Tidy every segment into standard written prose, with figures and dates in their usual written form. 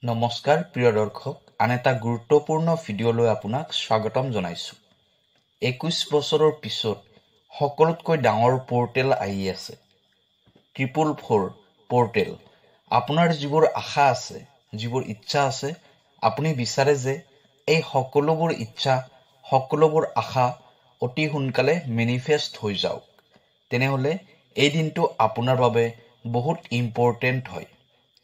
নমস্কাৰ প্ৰিয় দৰ্শক, আন এটা গুৰুত্বপূৰ্ণ ভিডিঅ'লৈ আপোনাক স্বাগতম জনাইছোঁ। 21 বছৰৰ পিছত সকলোতকৈ ডাঙৰ পৰ্টেল আহি আছে, 444 পৰ্টেল। আপোনাৰ যিবোৰ আশা আছে, যিবোৰ ইচ্ছা আছে, আপুনি বিচাৰে যে এই সকলোবোৰ ইচ্ছা, সকলোবোৰ আশা অতি সোনকালে মেনিফেষ্ট হৈ যাওক। তেনেহ'লে এই দিনটো আপোনাৰ বাবে বহুত ইম্পৰ্টেণ্ট হয়।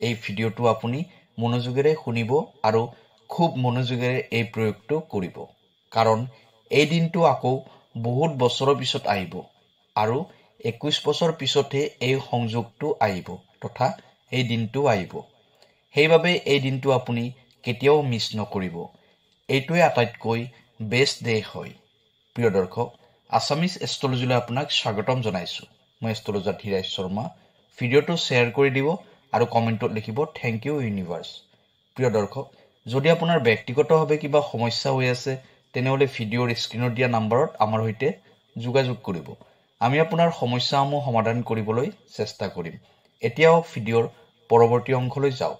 এই ভিডিঅ'টো আপুনি মনোযোগেৰে শুনিব আৰু খুব মনোযোগেৰে এই প্ৰয়োগটো কৰিব, কাৰণ এই দিনটো আকৌ বহুত বছৰৰ পিছত আহিব আৰু 21 বছৰ পিছতহে এই সংযোগটো আহিব তথা এই দিনটো আহিব। সেইবাবে এই দিনটো আপুনি কেতিয়াও মিছ নকৰিব। এইটোৱে আটাইতকৈ বেষ্ট ডে হয়। প্ৰিয় দৰ্শক, আছামিজ এষ্ট্ৰলজিলৈ আপোনাক স্বাগতম জনাইছোঁ। মই এষ্ট্ৰলজাৰ ধীৰাজ শৰ্মা। ভিডিঅ'টো শ্বেয়াৰ কৰি দিব আৰু কমেণ্টত লিখিব থেংক ইউ ইউনিভাৰ্ছ। প্ৰিয় দৰ্শক, যদি আপোনাৰ ব্যক্তিগতভাৱে কিবা সমস্যা হৈ আছে, তেনেহ'লে ভিডিঅ'ৰ স্ক্ৰীণত দিয়া নম্বৰত আমাৰ সৈতে যোগাযোগ কৰিব। আমি আপোনাৰ সমস্যাসমূহ সমাধান কৰিবলৈ চেষ্টা কৰিম। এতিয়াও ভিডিঅ'ৰ পৰৱৰ্তী অংশলৈ যাওঁ।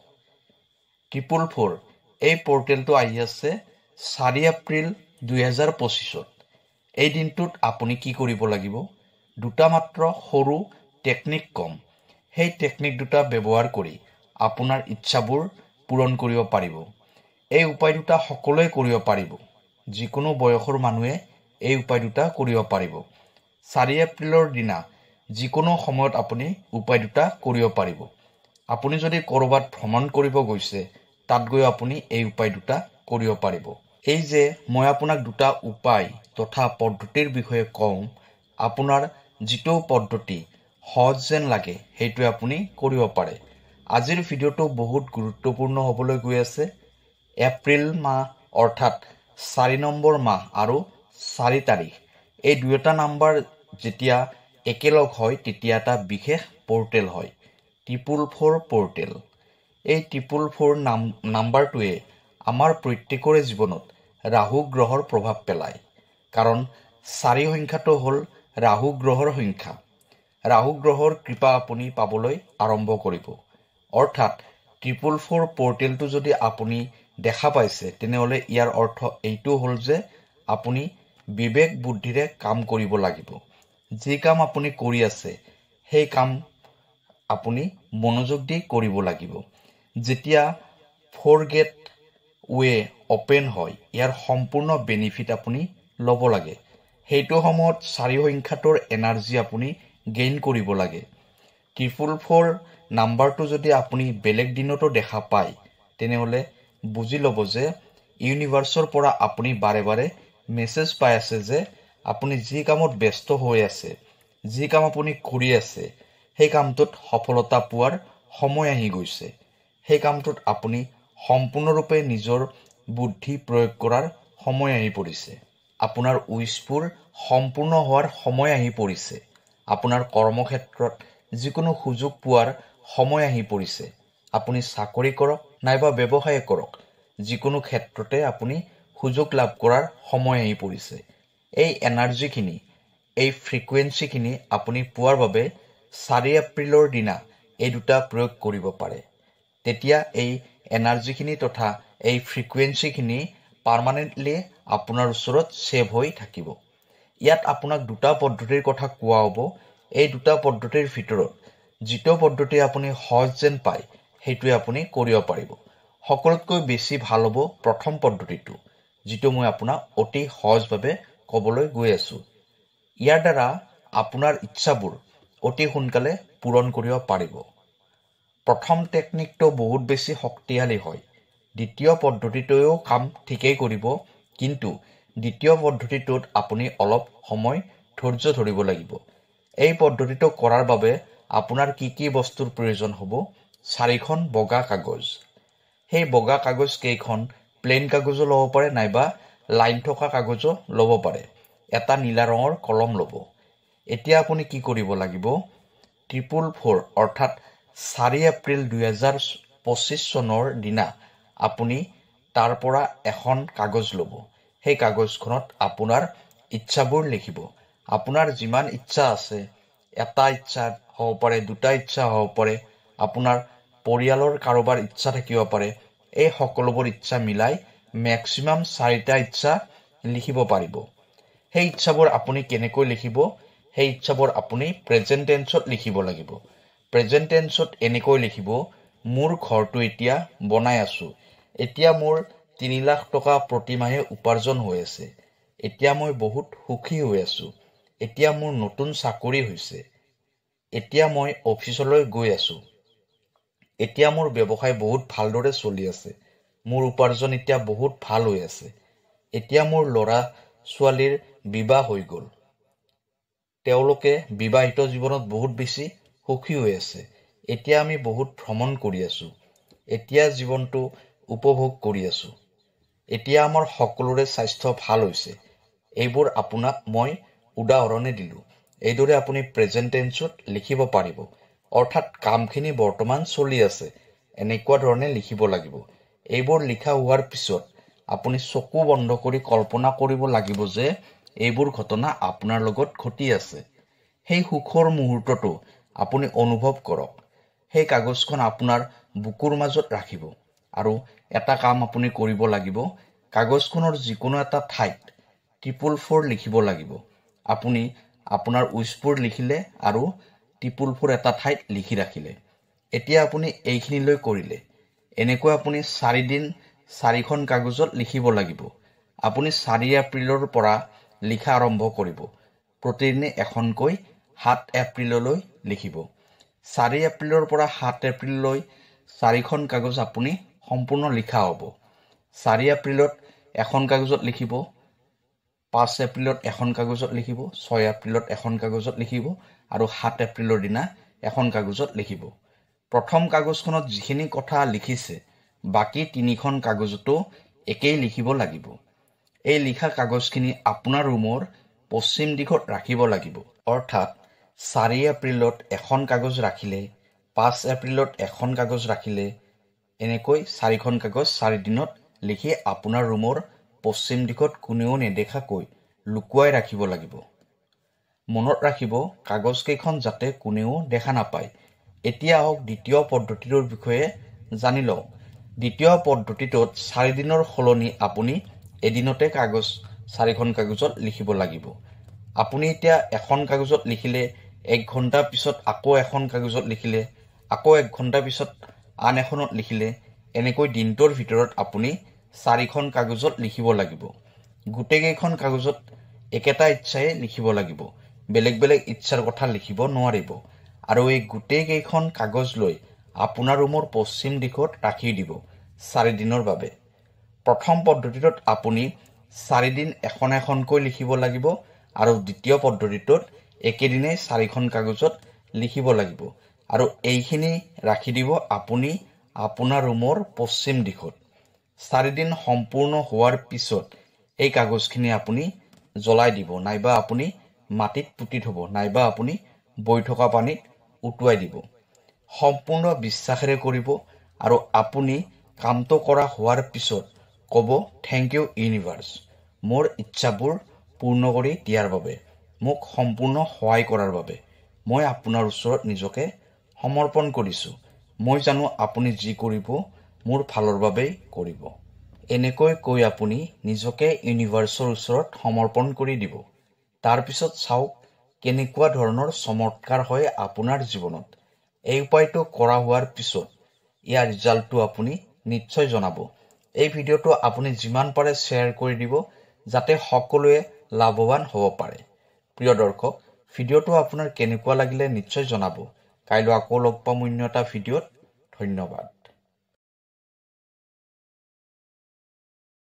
444 এই পৰ্টেলটো আহি আছে 4 এপ্ৰিল 2025। এই দিনটোত আপুনি কি কৰিব লাগিব? দুটা মাত্ৰ সৰু টেকনিক কম। সেই টেকনিক দুটা ব্যৱহাৰ কৰি আপোনাৰ ইচ্ছাবোৰ পূৰণ কৰিব পাৰিব। এই উপায় দুটা সকলোৱে কৰিব পাৰিব। যিকোনো বয়সৰ মানুহে এই উপায় দুটা কৰিব পাৰিব। 4 এপ্ৰিলৰ দিনা যিকোনো সময়ত আপুনি উপায় দুটা কৰিব পাৰিব। আপুনি যদি ক'ৰবাত ভ্ৰমণ কৰিব গৈছে, তাত গৈ আপুনি এই উপায় দুটা কৰিব পাৰিব। এই যে মই আপোনাক দুটা উপায় তথা পদ্ধতিৰ বিষয়ে কওঁ, আপোনাৰ যিটো পদ্ধতি সহজ যেন লাগে সেইটোৱে আপুনি কৰিব পাৰে। আজিৰ ভিডিঅ'টো বহুত গুৰুত্বপূৰ্ণ হ'বলৈ গৈ আছে। এপ্ৰিল মাহ অৰ্থাৎ 4 নম্বৰ মাহ আৰু 4 তাৰিখ, এই দুয়োটা নাম্বাৰ যেতিয়া একেলগ হয় তেতিয়া এটা বিশেষ পৰ্টেল হয়, 444 পৰ্টেল। এই 444 নাম্বাৰটোৱে আমাৰ প্ৰত্যেকৰে জীৱনত ৰাহু গ্ৰহৰ প্ৰভাৱ পেলায়, কাৰণ 4 সংখ্যাটো হ'ল ৰাহু গ্ৰহৰ সংখ্যা। ৰাহু গ্ৰহৰ কৃপা আপুনি পাবলৈ আৰম্ভ কৰিব। অৰ্থাৎ 444 পৰ্টেলটো যদি আপুনি দেখা পাইছে, তেনেহ'লে ইয়াৰ অৰ্থ এইটো হ'ল যে আপুনি বিবেক বুদ্ধিৰে কাম কৰিব লাগিব। যি কাম আপুনি কৰি আছে, সেই কাম আপুনি মনোযোগ দি কৰিব লাগিব। যেতিয়া 4 গেট ৱে অপেন হয়, ইয়াৰ সম্পূৰ্ণ বেনিফিট আপুনি ল'ব লাগে। সেইটো সময়ত 4 সংখ্যাটোৰ এনাৰ্জি আপুনি গেইন কৰিব লাগে। 444 নাম্বাৰটো যদি আপুনি বেলেগ দিনতো দেখা পায়, তেনেহ'লে বুজি ল'ব যে ইউনিভাৰ্ছৰ পৰা আপুনি বাৰে বাৰে মেছেজ পাই আছে যে আপুনি যি কামত ব্যস্ত হৈ আছে, যি কাম আপুনি কৰি আছে, সেই কামটোত সফলতা পোৱাৰ সময় আহি গৈছে। সেই কামটোত আপুনি সম্পূৰ্ণৰূপে নিজৰ বুদ্ধি প্ৰয়োগ কৰাৰ সময় আহি পৰিছে। আপোনাৰ উইচবোৰ সম্পূৰ্ণ হোৱাৰ সময় আহি পৰিছে। আপোনাৰ কৰ্মক্ষেত্ৰত যিকোনো সুযোগ পোৱাৰ সময় আহি পৰিছে। আপুনি চাকৰি কৰক নাইবা ব্যৱসায় কৰক, যিকোনো ক্ষেত্ৰতে আপুনি সুযোগ লাভ কৰাৰ সময় আহি পৰিছে। এই এনাৰ্জিখিনি, এই ফ্ৰিকুৱেঞ্চিখিনি আপুনি পোৱাৰ বাবে 4 এপ্ৰিলৰ দিনা এই দুটা প্ৰয়োগ কৰিব পাৰে। তেতিয়া এই এনাৰ্জিখিনি তথা এই ফ্ৰিকুৱেঞ্চিখিনি পাৰ্মানেণ্টলি আপোনাৰ ওচৰত ছেভ হৈ থাকিব। ইয়াত আপোনাক দুটা পদ্ধতিৰ কথা কোৱা হ'ব। এই দুটা পদ্ধতিৰ ভিতৰত যিটো পদ্ধতি আপুনি সহজ যেন পায়, সেইটোৱে আপুনি কৰিব পাৰিব। সকলোতকৈ বেছি ভাল হ'ব প্ৰথম পদ্ধতিটো, যিটো মই আপোনাক অতি সহজভাৱে ক'বলৈ গৈ আছোঁ। ইয়াৰ দ্বাৰা আপোনাৰ ইচ্ছাবোৰ অতি সোনকালে পূৰণ কৰিব পাৰিব। প্ৰথম টেকনিকটো বহুত বেছি শক্তিশালী হয়। দ্বিতীয় পদ্ধতিটোৱেও কাম ঠিকেই কৰিব, কিন্তু দ্বিতীয় পদ্ধতিটোত আপুনি অলপ সময় ধৈৰ্য ধৰিব লাগিব। এই পদ্ধতিটো কৰাৰ বাবে আপোনাৰ কি কি বস্তুৰ প্ৰয়োজন হ'ব? 4খন বগা কাগজ। সেই বগা কাগজ কেইখন প্লেইন কাগজো ল'ব পাৰে নাইবা লাইন থকা কাগজো ল'ব পাৰে। এটা নীলা ৰঙৰ কলম ল'ব। এতিয়া আপুনি কি কৰিব লাগিব? 444 অৰ্থাৎ 4 এপ্ৰিল 2025 চনৰ দিনা আপুনি তাৰ পৰা এখন কাগজ ল'ব। সেই কাগজখনত আপোনাৰ ইচ্ছাবোৰ লিখিব। আপোনাৰ যিমান ইচ্ছা আছে, এটা ইচ্ছা হ'ব পাৰে, দুটা ইচ্ছা হ'ব পাৰে, আপোনাৰ পৰিয়ালৰ কাৰোবাৰ ইচ্ছা থাকিব পাৰে, এই সকলোবোৰ ইচ্ছা মিলাই ম্যাক্সিমাম 4টা ইচ্ছা লিখিব পাৰিব। সেই ইচ্ছাবোৰ আপুনি কেনেকৈ লিখিব? সেই ইচ্ছাবোৰ আপুনি প্ৰেজেন্ট টেন্সত লিখিব লাগিব। প্ৰেজেন্ট টেন্সত এনেকৈ লিখিব, মোৰ ঘৰটো এতিয়া বনাই আছো। এতিয়া মোৰ 3 লাখ টকা প্ৰতিমাহে উপাৰ্জন হৈ আছে। এতিয়া মই বহুত সুখী হৈ আছো। এতিয়া মোৰ নতুন চাকৰি হৈছে। এতিয়া মই অফিচলৈ গৈ আছো। এতিয়া মোৰ ব্যৱসায় বহুত ভালদৰে চলি আছে। মোৰ উপাৰ্জন এতিয়া বহুত ভাল হৈ আছে। এতিয়া মোৰ ল'ৰা ছোৱালীৰ বিবাহ হৈ গ'ল। তেওঁলোকে বিবাহিত জীৱনত বহুত বেছি সুখী হৈ আছে। এতিয়া আমি বহুত ভ্ৰমণ কৰি আছো। এতিয়া জীৱনটো উপভোগ কৰি আছো। এতিয়া আমাৰ সকলোৰে স্বাস্থ্য ভাল হৈছে। এইবোৰ আপোনাক মই উদাহৰণে দিলো। এইদৰে আপুনি প্ৰেজেন্ট টেন্সত লিখিব পাৰিব। অৰ্থাৎ কামখিনি বৰ্তমান চলি আছে। এনেকুৱা ধৰণে লিখিব লাগিব। এইবোৰ লিখা হোৱাৰ পিছত আপুনি চকু বন্ধ কৰি কল্পনা কৰিব লাগিব যে এইবোৰ ঘটনা আপোনাৰ লগত ঘটি আছে। সেই সুখৰ মুহূৰ্তটো আপুনি অনুভৱ কৰক। সেই কাগজখন আপোনাৰ বুকুৰ মাজত ৰাখিব আৰু এটা কাম আপুনি কৰিব লাগিব। কাগজখনৰ যিকোনো এটা ঠাইত 444 লিখিব লাগিব। আপুনি আপোনাৰ উইচবোৰ লিখিলে আৰু 444 এটা ঠাইত লিখি ৰাখিলে। এতিয়া আপুনি এইখিনিলৈ কৰিলে। এনেকৈ আপুনি 4 দিন 4খন কাগজত লিখিব লাগিব। আপুনি 4 এপ্ৰিলৰ পৰা লিখা আৰম্ভ কৰিব। প্ৰতিদিনে এখনকৈ 7 এপ্ৰিললৈ লিখিব। 4 এপ্ৰিলৰ পৰা 7 এপ্ৰিললৈ 4খন কাগজ আপুনি সম্পূৰ্ণ লিখা হ'ব। 4 এপ্ৰিলত এখন কাগজত লিখিব, 5 এপ্ৰিলত এখন কাগজত লিখিব, 6 এপ্ৰিলত এখন কাগজত লিখিব আৰু 7 এপ্ৰিলৰ দিনা এখন কাগজত লিখিব। প্ৰথম কাগজখনত যিখিনি কথা লিখিছে, বাকী 3খন কাগজতো একেই লিখিব লাগিব। এই লিখা কাগজখিনি আপোনাৰ ৰুমৰ পশ্চিম দিশত ৰাখিব লাগিব। অৰ্থাৎ 4 এপ্ৰিলত এখন কাগজ ৰাখিলে, 5 এপ্ৰিলত এখন কাগজ ৰাখিলে, এনেকৈ 4খন কাগজ 4 দিনত লিখি আপোনাৰ ৰুমৰ পশ্চিম দিশত কোনেও নেদেখাকৈ লুকুৱাই ৰাখিব লাগিব। মনত ৰাখিব, কাগজকেইখন যাতে কোনেও দেখা নাপায়। এতিয়া আহক দ্বিতীয় পদ্ধতিটোৰ বিষয়ে জানি লওঁ। দ্বিতীয় পদ্ধতিটোত 4 দিনৰ সলনি আপুনি এদিনতে 4খন কাগজত লিখিব লাগিব। আপুনি এতিয়া এখন কাগজত লিখিলে, 1 ঘণ্টা পিছত আকৌ এখন কাগজত লিখিলে, আকৌ 1 ঘণ্টা পিছত আন এখনত লিখিলে, এনেকৈ দিনটোৰ ভিতৰত আপুনি 4খন কাগজত লিখিব লাগিব। গোটেইকেইখন কাগজত একেটা ইচ্ছাই লিখিব লাগিব। বেলেগ বেলেগ ইচ্ছাৰ কথা লিখিব নোৱাৰিব। আৰু এই গোটেইকেইখন কাগজ লৈ আপোনাৰ ৰুমৰ পশ্চিম দিশত ৰাখি দিব 4 দিনৰ বাবে। প্ৰথম পদ্ধতিটোত আপুনি 4 দিন এখন এখনকৈ লিখিব লাগিব আৰু দ্বিতীয় পদ্ধতিটোত একেদিনাই 4খন কাগজত লিখিব লাগিব আৰু এইখিনি ৰাখি দিব আপুনি আপোনাৰ ৰুমৰ পশ্চিম দিশত। 4 দিন সম্পূৰ্ণ হোৱাৰ পিছত এই কাগজখিনি আপুনি জ্বলাই দিব, নাইবা আপুনি মাটিত পুতি থব, নাইবা আপুনি বৈ থকা পানীত উটুৱাই দিব। সম্পূৰ্ণ বিশ্বাসেৰে কৰিব আৰু আপুনি কামটো কৰা হোৱাৰ পিছত ক'ব, থেংক ইউ ইউনিভাৰ্ছ, মোৰ ইচ্ছাবোৰ পূৰ্ণ কৰি দিয়াৰ বাবে, মোক সম্পূৰ্ণ সহায় কৰাৰ বাবে। মই আপোনাৰ ওচৰত নিজকে সমৰ্পণ কৰিছো। মই জানো আপুনি যি কৰিব মোৰ ভালৰ বাবেই কৰিব। এনেকৈ কৈ আপুনি নিজকে ইউনিভাৰ্ছৰ ওচৰত সমৰ্পণ কৰি দিব। তাৰপিছত চাওক কেনেকুৱা ধৰণৰ চমৎকাৰ হয় আপোনাৰ জীৱনত। এই উপায়টো কৰা হোৱাৰ পিছত ইয়াৰ ৰিজাল্টটো আপুনি নিশ্চয় জনাব। এই ভিডিঅ'টো আপুনি যিমান পাৰে শ্বেয়াৰ কৰি দিব, যাতে সকলোৱে লাভৱান হ'ব পাৰে। প্ৰিয় দৰ্শক, ভিডিঅ'টো আপোনাৰ কেনেকুৱা লাগিলে নিশ্চয় জনাব। কাইলৈ আকৌ লগ পাম অন্য এটা ভিডিঅ'ত। ধন্যবাদ।